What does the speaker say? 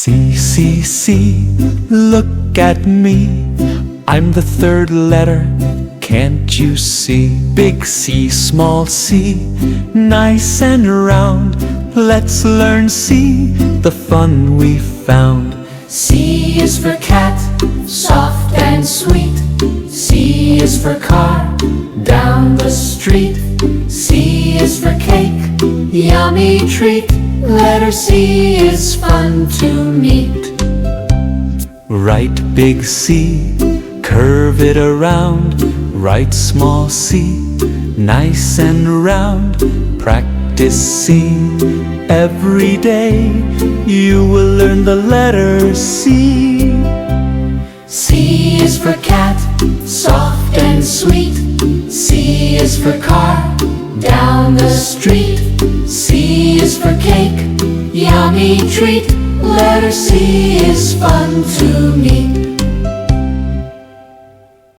C, C, C, look at me. I'm the third letter, can't you see? Big C, small c, nice and round. Let's learn C, the fun we found. C is for cat, soft and sweet. C is for car, down the street. C is for cake, yummy treat. Letter C is fun to meet. Write big C, curve it around. Write small c, nice and round. Practice C every day, you will learn the letter C. C is for cat, soft and sweet. C is for car, down the street. C is for cake, yummy treat. Letter C is fun to meet.